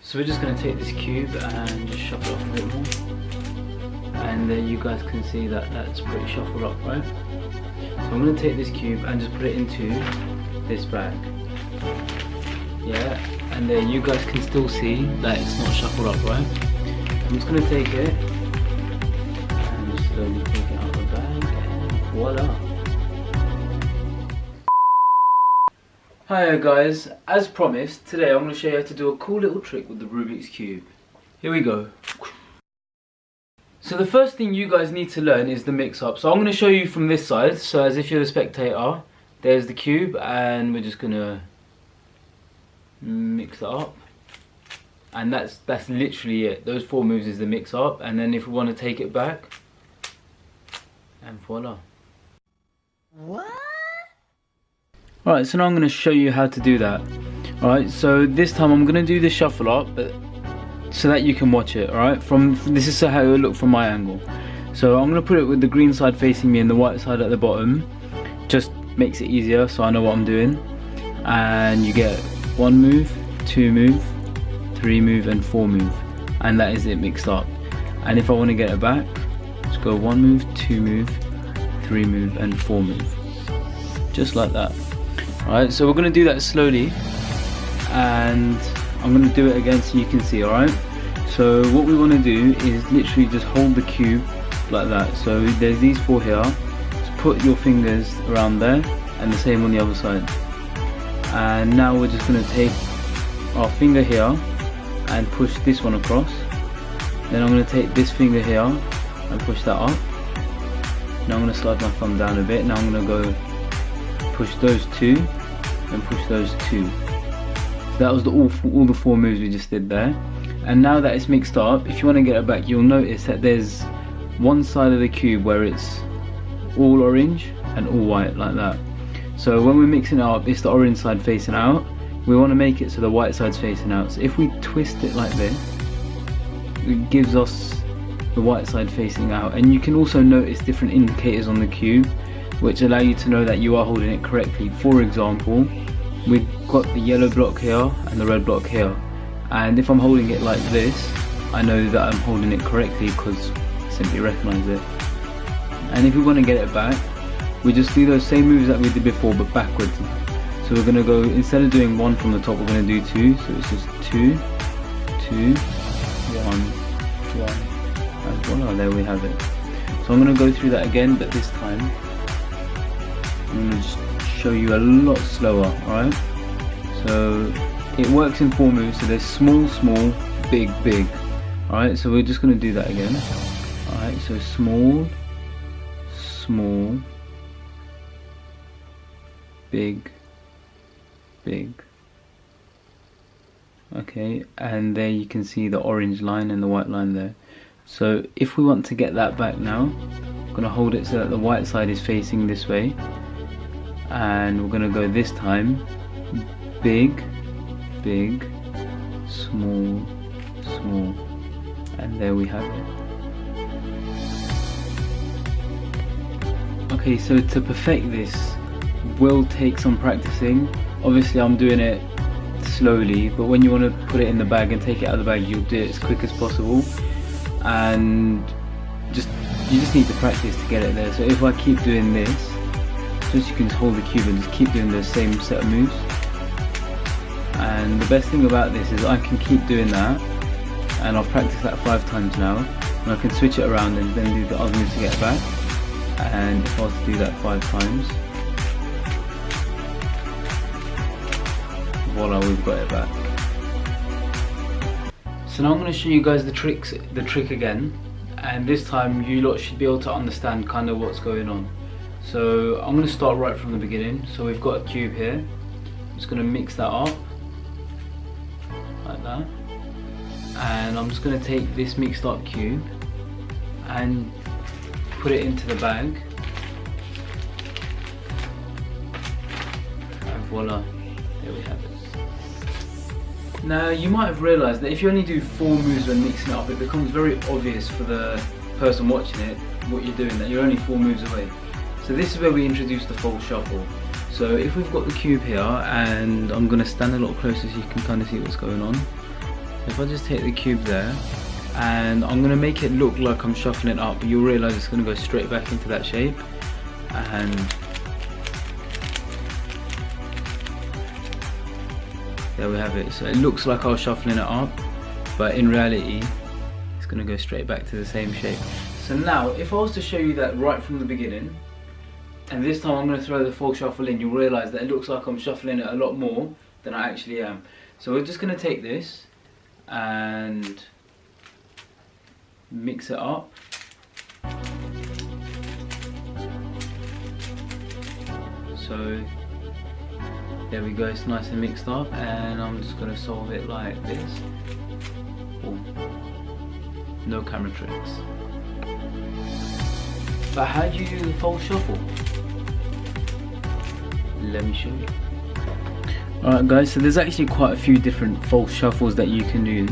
So we're just going to take this cube and just shuffle it off a bit more. And then you guys can see that that's pretty shuffled up, right? So I'm going to take this cube and just put it into this bag. Yeah, and then you guys can still see that it's not shuffled up, right? I'm just going to take it and just slowly take it out of the bag and voila. Hi guys, as promised, today I'm going to show you how to do a cool little trick with the Rubik's Cube. Here we go. So the first thing you guys need to learn is the mix up. So I'm going to show you from this side, so as if you're the spectator. There's the cube and we're just going to mix it up. And that's literally it. Those 4 moves is the mix up, and then if we want to take it back, and voila. What? Alright, so now I'm going to show you how to do that. Alright, so this time I'm going to do the shuffle up, but so that you can watch it, alright? This is how it will look from my angle. So I'm going to put it with the green side facing me and the white side at the bottom. Just makes it easier so I know what I'm doing. And you get 1 move, 2 move, 3 move and 4 move. And that is it mixed up. And if I want to get it back, just go 1 move, 2 move, 3 move and 4 move. Just like that. Alright, so we're going to do that slowly, and I'm going to do it again so you can see, alright? So what we want to do is literally just hold the cube like that. So there's these 4 here, just put your fingers around there, and the same on the other side. And now we're just going to take our finger here and push this one across. Then I'm going to take this finger here and push that up. Now I'm going to slide my thumb down a bit. Now I'm going to go push those 2 and push those 2. So that was all the 4 moves we just did there. And now that it's mixed up, if you want to get it back, you'll notice that there's one side of the cube where it's all orange and all white, like that. So when we're mixing it up, it's the orange side facing out. We want to make it so the white side's facing out. So if we twist it like this, it gives us the white side facing out. And you can also notice different indicators on the cube which allow you to know that you are holding it correctly. For example, we've got the yellow block here and the red block here, and if I'm holding it like this, I know that I'm holding it correctly because I simply recognise it. And if we want to get it back, we just do those same moves that we did before but backwards. So we're going to go, instead of doing 1 from the top, we're going to do 2, so it's just 2, 2, 1, 1, and voila, there we have it. So I'm going to go through that again, but this time I'm going to just show you a lot slower, alright? So it works in 4 moves, so there's small, small, big, big. Alright, so we're just going to do that again. Alright, so small, small, big, big. Okay, and there you can see the orange line and the white line there. So if we want to get that back now, I'm going to hold it so that the white side is facing this way. And we're going to go this time big, big, small, small, and there we have it. Okay, so to perfect this will take some practicing. Obviously I'm doing it slowly, but when you want to put it in the bag and take it out of the bag, you'll do it as quick as possible, and you just need to practice to get it there. So if I keep doing this, just you can just hold the cube and just keep doing the same set of moves. And the best thing about this is I can keep doing that, and I've practiced that 5 times now, and I can switch it around and then do the other moves to get it back. And if I was to do that 5 times, voila, we've got it back. So now I'm going to show you guys the trick again, and this time you lot should be able to understand kind of what's going on. So I'm going to start right from the beginning. So we've got a cube here. I'm just going to mix that up like that, and I'm just going to take this mixed up cube and put it into the bag, and voila, there we have it. Now you might have realised that if you only do 4 moves when mixing it up, it becomes very obvious for the person watching it what you're doing, that you're only 4 moves away. So this is where we introduce the false shuffle. So if we've got the cube here, and I'm going to stand a lot closer so you can kind of see what's going on. If if I just take the cube there, and I'm going to make it look like I'm shuffling it up, but you'll realise it's going to go straight back into that shape. And there we have it. So it looks like I was shuffling it up, but in reality it's going to go straight back to the same shape. So now if I was to show you that right from the beginning, and this time I'm going to throw the full shuffle in, you'll realise that it looks like I'm shuffling it a lot more than I actually am. So we're just going to take this and mix it up. So there we go, it's nice and mixed up, and I'm just going to solve it like this. Ooh. No camera tricks. But how do you do the false shuffle? Let me show you. Alright guys, so there's actually quite a few different false shuffles that you can do.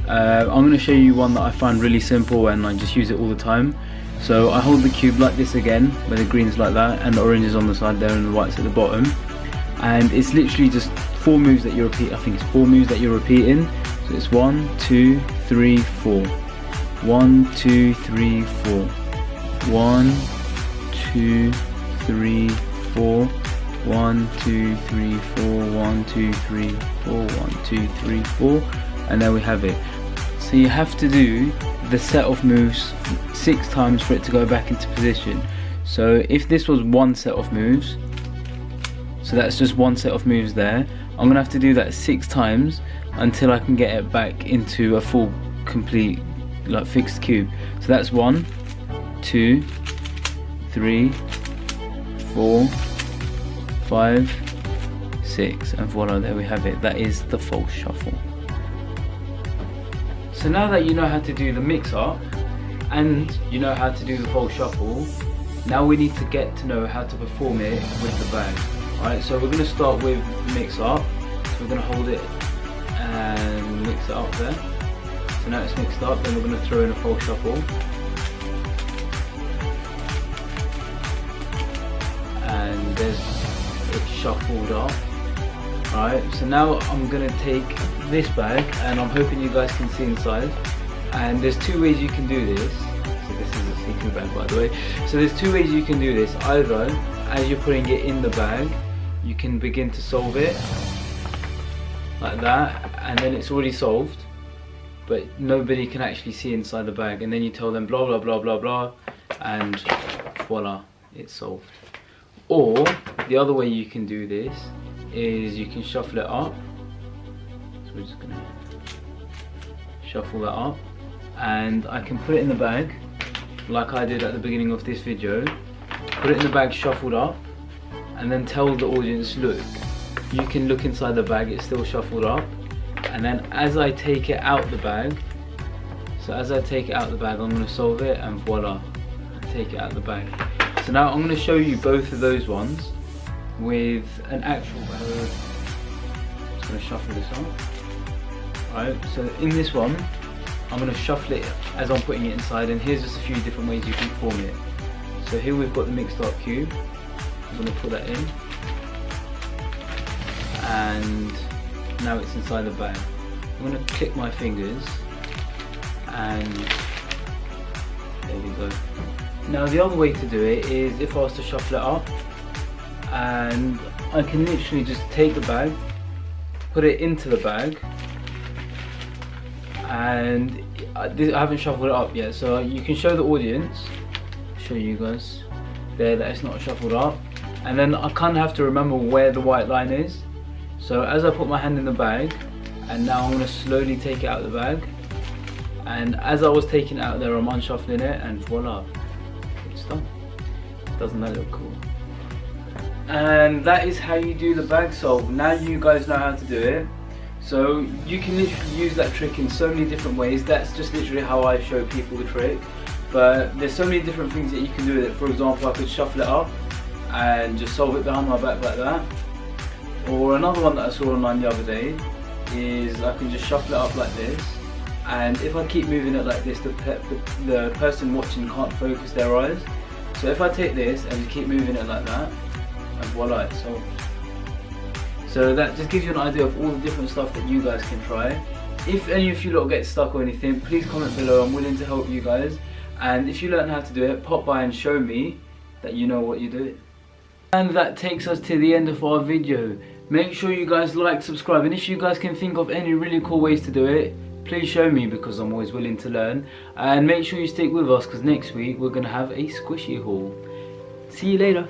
I'm going to show you one that I find really simple and I just use it all the time. So I hold the cube like this again, where the green's like that and the orange is on the side there and the white's at the bottom. And it's literally just 4 moves that you repeat. I think it's 4 moves that you're repeating. So it's 1, 2, 3, 4. 1, 2, 3, 4. 1, 2, 3, 4. 1, 2, 3, 4. 1, 2, 3, 4. 1, 2, 3, 4. And there we have it. So you have to do the set of moves 6 times for it to go back into position. So if this was 1 set of moves, so that's just 1 set of moves there, I'm gonna have to do that 6 times until I can get it back into a full, complete, like fixed cube. So that's 1, 2, 3, 4, 5, 6, and voila, there we have it. That is the false shuffle. So now that you know how to do the mix up and you know how to do the false shuffle, now we need to get to know how to perform it with the bag. Alright, so we're going to start with mix up. So we're going to hold it and mix it up there. So now it's mixed up, then we're going to throw in a false shuffle. And there's it shuffled up. Alright, so now I'm going to take this bag, and I'm hoping you guys can see inside. And there's 2 ways you can do this. So this is a secret bag, by the way. So there's 2 ways you can do this. Either, as you're putting it in the bag, you can begin to solve it like that, and then it's already solved, but nobody can actually see inside the bag. And then you tell them blah blah blah blah blah, and voila, it's solved. Or the other way you can do this is you can shuffle it up. So we're just gonna shuffle that up, and I can put it in the bag like I did at the beginning of this video. Put it in the bag shuffled up, and then tell the audience, look, you can look inside the bag, it's still shuffled up. And then as I take it out the bag, so as I take it out the bag, I'm going to solve it, and voila, take it out the bag. So now I'm going to show you both of those ones with an actual bag. Just going to shuffle this on. Alright, so in this one, I'm going to shuffle it as I'm putting it inside, and here's just a few different ways you can form it. So here we've got the mixed up cube. I'm going to put that in, and now it's inside the bag. I'm going to click my fingers, and there we go. Now the other way to do it is if I was to shuffle it up, and I can literally just take the bag, put it into the bag, and I haven't shuffled it up yet, so you can show the audience, show you guys there that it's not shuffled up. And then I kind of have to remember where the white line is. So as I put my hand in the bag, and now I'm going to slowly take it out of the bag, and as I was taking it out there, I'm unshuffling it, and voila, it's done. Doesn't that look cool? And that is how you do the bag solve. Now you guys know how to do it. So you can literally use that trick in so many different ways. That's just literally how I show people the trick. But there's so many different things that you can do with it. For example, I could shuffle it up and just solve it behind my back like that. Or another one that I saw online the other day is I can just shuffle it up like this, and if I keep moving it like this, the person watching can't focus their eyes. So if I take this and keep moving it like that, and voila, it's solved. So that just gives you an idea of all the different stuff that you guys can try. if any of you lot get stuck or anything, please comment below. I'm willing to help you guys. And if you learn how to do it, pop by and show me that you know what you're doing. And that takes us to the end of our video. Make sure you guys like, subscribe, and if you guys can think of any really cool ways to do it, please show me, because I'm always willing to learn. And make sure you stick with us, because next week we're going to have a squishy haul. See you later.